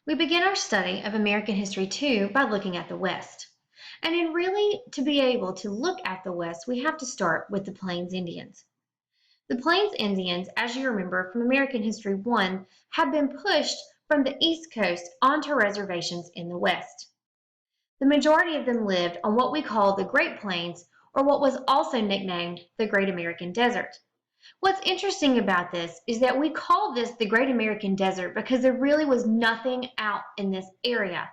We begin our study of American history too by looking at the West. And in really to be able to look at the West, we have to start with the Plains Indians. The Plains Indians, as you remember from American History 1, have been pushed from the East Coast onto reservations in the West. The majority of them lived on what we call the Great Plains, or what was also nicknamed the Great American Desert. What's interesting about this is that we call this the Great American Desert because there really was nothing out in this area.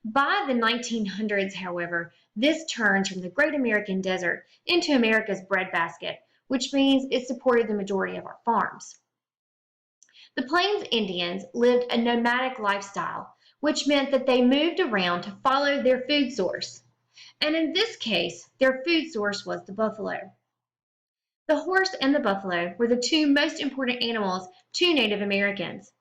By the 1900s, however, this turns from the Great American Desert into America's breadbasket, which means it supported the majority of our farms. The Plains Indians lived a nomadic lifestyle, which meant that they moved around to follow their food source. And in this case, their food source was the buffalo. The horse and the buffalo were the two most important animals to Native Americans.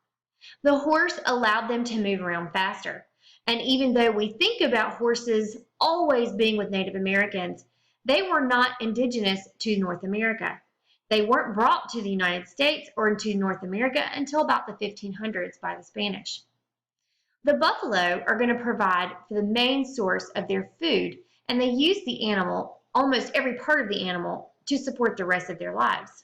The horse allowed them to move around faster. And even though we think about horses always being with Native Americans, they were not indigenous to North America. They weren't brought to the United States or to North America until about the 1500s by the Spanish. The buffalo are going to provide for the main source of their food, and they use the animal, almost every part of the animal, to support the rest of their lives.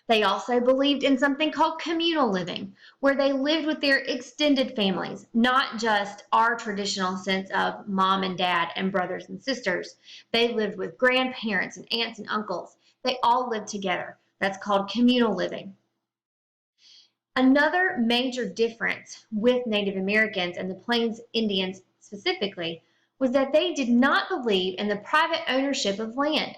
They also believed in something called communal living, where they lived with their extended families, not just our traditional sense of mom and dad and brothers and sisters. They lived with grandparents and aunts and uncles. They all lived together. That's called communal living. Another major difference with Native Americans and the Plains Indians specifically was that they did not believe in the private ownership of land.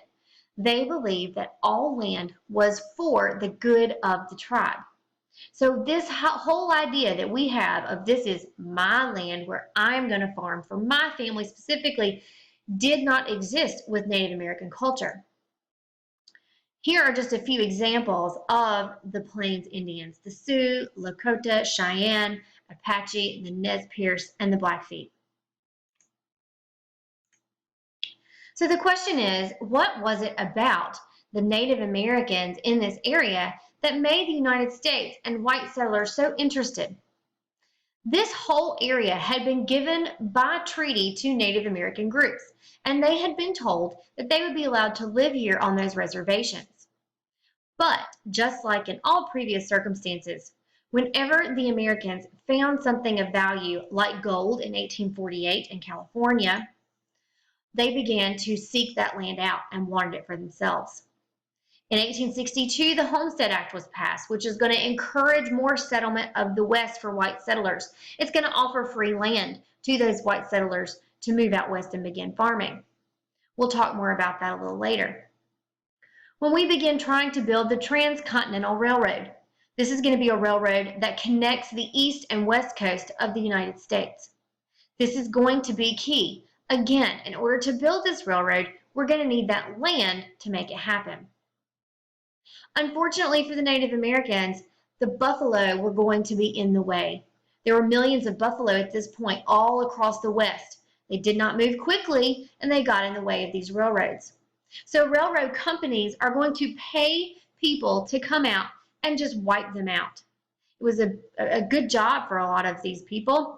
They believed that all land was for the good of the tribe. So this whole idea that we have of this is my land where I'm going to farm for my family specifically did not exist with Native American culture. Here are just a few examples of the Plains Indians: the Sioux, Lakota, Cheyenne, Apache, the Nez Perce, and the Blackfeet. So the question is, what was it about the Native Americans in this area that made the United States and white settlers so interested? This whole area had been given by treaty to Native American groups, and they had been told that they would be allowed to live here on those reservations. But just like in all previous circumstances, whenever the Americans found something of value like gold in 1848 in California, they began to seek that land out and wanted it for themselves. In 1862, the Homestead Act was passed, which is going to encourage more settlement of the West for white settlers. It's going to offer free land to those white settlers to move out west and begin farming. We'll talk more about that a little later. When we begin trying to build the Transcontinental Railroad, this is going to be a railroad that connects the east and west coast of the United States. This is going to be key. Again, in order to build this railroad, we're going to need that land to make it happen. Unfortunately for the Native Americans, the buffalo were going to be in the way. There were millions of buffalo at this point all across the West. They did not move quickly, and they got in the way of these railroads. So railroad companies are going to pay people to come out and just wipe them out. It was a good job for a lot of these people,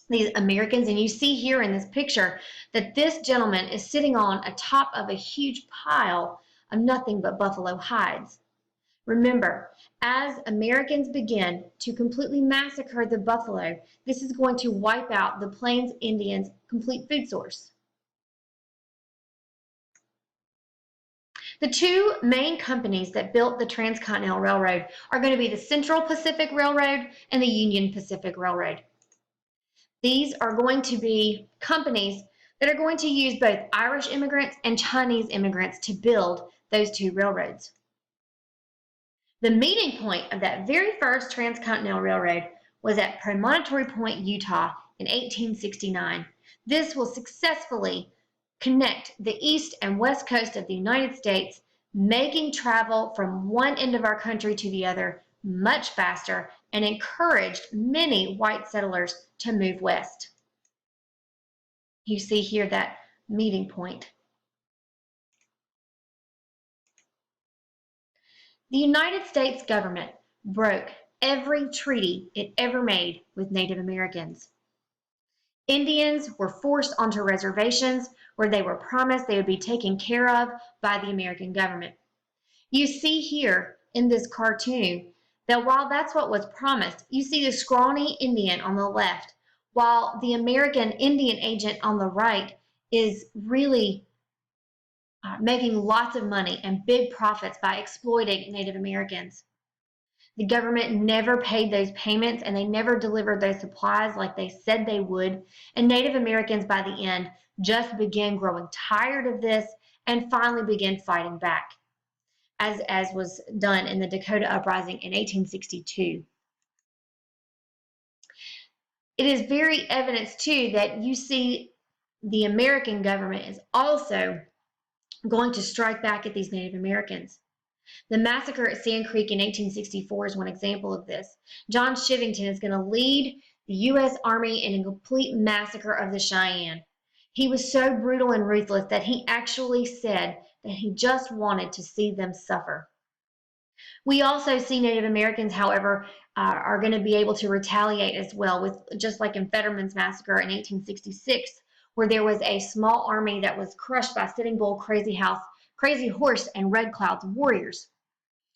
these Americans, and you see here in this picture that this gentleman is sitting on top of a huge pile of nothing but buffalo hides. Remember, as Americans begin to completely massacre the buffalo, this is going to wipe out the Plains Indians' complete food source. The two main companies that built the Transcontinental Railroad are going to be the Central Pacific Railroad and the Union Pacific Railroad. These are going to be companies that are going to use both Irish immigrants and Chinese immigrants to build those two railroads. The meeting point of that very first Transcontinental Railroad was at Promontory Point, Utah in 1869. This will successfully connect the east and west coast of the United States, making travel from one end of our country to the other much faster, and encouraged many white settlers to move west. You see here that meeting point. The United States government broke every treaty it ever made with Native Americans. Indians were forced onto reservations where they were promised they would be taken care of by the American government. You see here in this cartoon that while that's what was promised, you see the scrawny Indian on the left, while the American Indian agent on the right is really making lots of money and big profits by exploiting Native Americans. The government never paid those payments and they never delivered those supplies like they said they would. And Native Americans, by the end, just began growing tired of this and finally began fighting back, as was done in the Dakota Uprising in 1862. It is very evidence, too, that you see the American government is also going to strike back at these Native Americans. The massacre at Sand Creek in 1864 is one example of this. John Chivington is going to lead the U.S. Army in a complete massacre of the Cheyenne. He was so brutal and ruthless that he actually said that he just wanted to see them suffer. We also see Native Americans, however, are going to be able to retaliate as well, with just like in Fetterman's Massacre in 1866, where there was a small army that was crushed by Sitting Bull, Crazy Horse, and Red Cloud's warriors.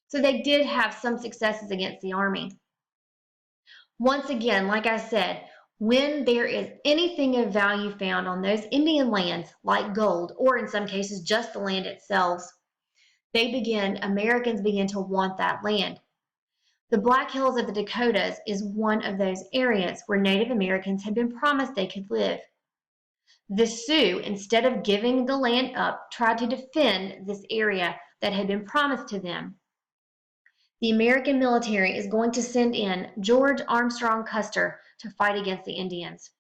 So they did have some successes against the army. Once again, like I said, when there is anything of value found on those Indian lands, like gold, or in some cases just the land itself, Americans begin to want that land. The Black Hills of the Dakotas is one of those areas where Native Americans had been promised they could live. The Sioux, instead of giving the land up, tried to defend this area that had been promised to them. The American military is going to send in George Armstrong Custer to fight against the Indians.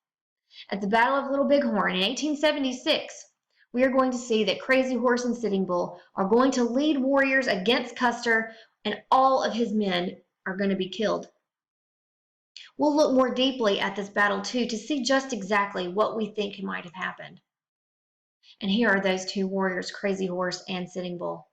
At the Battle of Little Bighorn in 1876, we are going to see that Crazy Horse and Sitting Bull are going to lead warriors against Custer, and all of his men are going to be killed. We'll look more deeply at this battle too to see just exactly what we think might have happened. And here are those two warriors, Crazy Horse and Sitting Bull.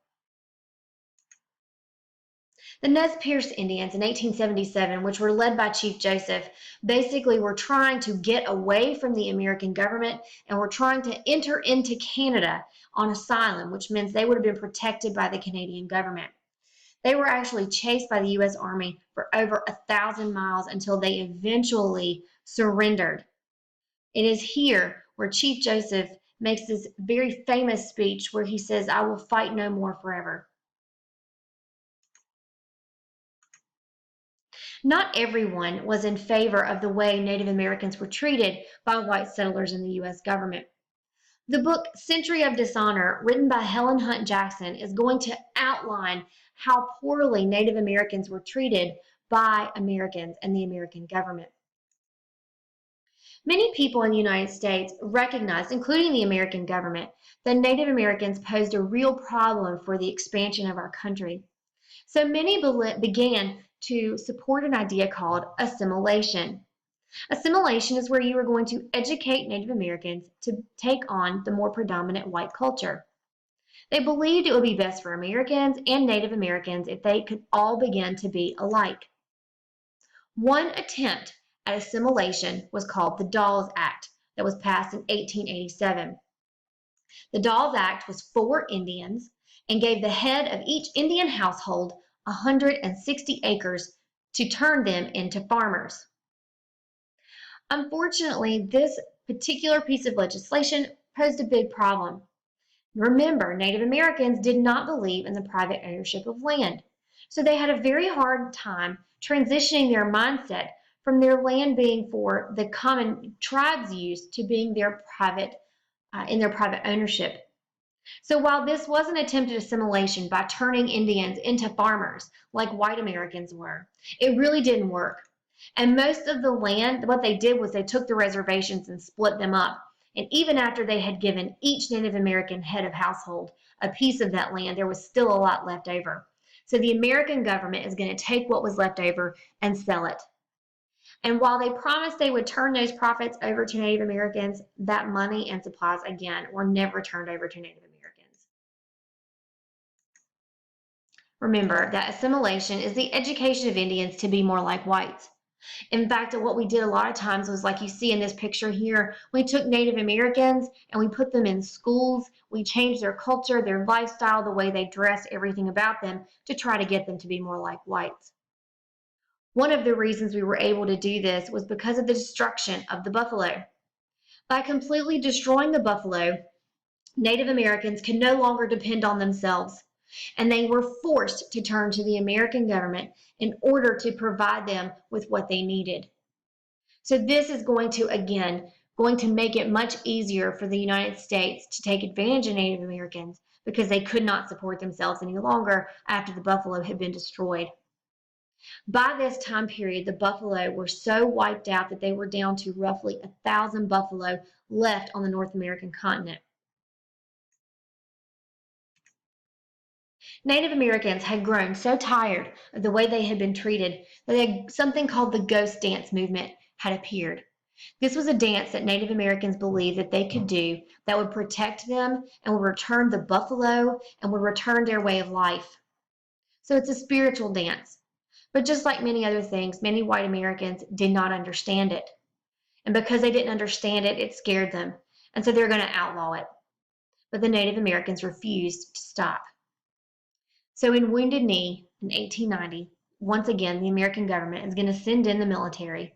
The Nez Perce Indians in 1877, which were led by Chief Joseph, basically were trying to get away from the American government and were trying to enter into Canada on asylum, which means they would have been protected by the Canadian government. They were actually chased by the U.S. Army for over 1,000 miles until they eventually surrendered. It is here where Chief Joseph makes this very famous speech where he says, "I will fight no more forever." Not everyone was in favor of the way Native Americans were treated by white settlers in the U.S. government. The book Century of Dishonor, written by Helen Hunt Jackson, is going to outline how poorly Native Americans were treated by Americans and the American government. Many people in the United States recognized, including the American government, that Native Americans posed a real problem for the expansion of our country. So many began to support an idea called assimilation. Assimilation is where you are going to educate Native Americans to take on the more predominant white culture. They believed it would be best for Americans and Native Americans if they could all begin to be alike. One attempt at assimilation was called the Dawes Act that was passed in 1887. The Dawes Act was for Indians and gave the head of each Indian household 160 acres to turn them into farmers. Unfortunately, this particular piece of legislation posed a big problem. Remember, Native Americans did not believe in the private ownership of land, so they had a very hard time transitioning their mindset from their land being for the common tribe's use to being their private ownership. So while this was an attempted assimilation by turning Indians into farmers like white Americans were, it really didn't work. And most of the land, what they did was they took the reservations and split them up. And even after they had given each Native American head of household a piece of that land, there was still a lot left over. So the American government is going to take what was left over and sell it. And while they promised they would turn those profits over to Native Americans, that money and supplies, again, were never turned over to Native Americans. Remember that assimilation is the education of Indians to be more like whites. In fact, what we did a lot of times was like you see in this picture here, we took Native Americans and we put them in schools. We changed their culture, their lifestyle, the way they dress, everything about them to try to get them to be more like whites. One of the reasons we were able to do this was because of the destruction of the buffalo. By completely destroying the buffalo, Native Americans could no longer depend on themselves, and they were forced to turn to the American government in order to provide them with what they needed. So this is going to make it much easier for the United States to take advantage of Native Americans because they could not support themselves any longer after the buffalo had been destroyed. By this time period, the buffalo were so wiped out that they were down to roughly 1,000 buffalo left on the North American continent. Native Americans had grown so tired of the way they had been treated that something called the ghost dance movement had appeared. This was a dance that Native Americans believed that they could do that would protect them and would return the buffalo and would return their way of life. So it's a spiritual dance. But just like many other things, many white Americans did not understand it. And because they didn't understand it, it scared them. And so they're going to outlaw it. But the Native Americans refused to stop. So in Wounded Knee in 1890, once again, the American government is going to send in the military.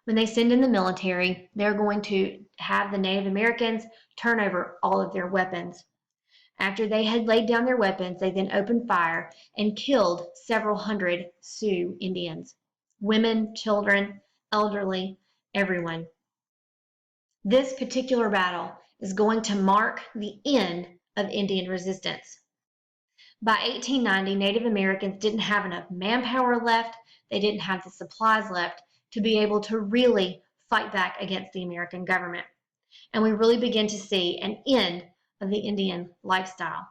When they send in the military, they're going to have the Native Americans turn over all of their weapons. After they had laid down their weapons, they then opened fire and killed several hundred Sioux Indians. Women, children, elderly, everyone. This particular battle is going to mark the end of Indian resistance. By 1890, Native Americans didn't have enough manpower left, they didn't have the supplies left to be able to really fight back against the American government. And we really begin to see an end of the Indian lifestyle.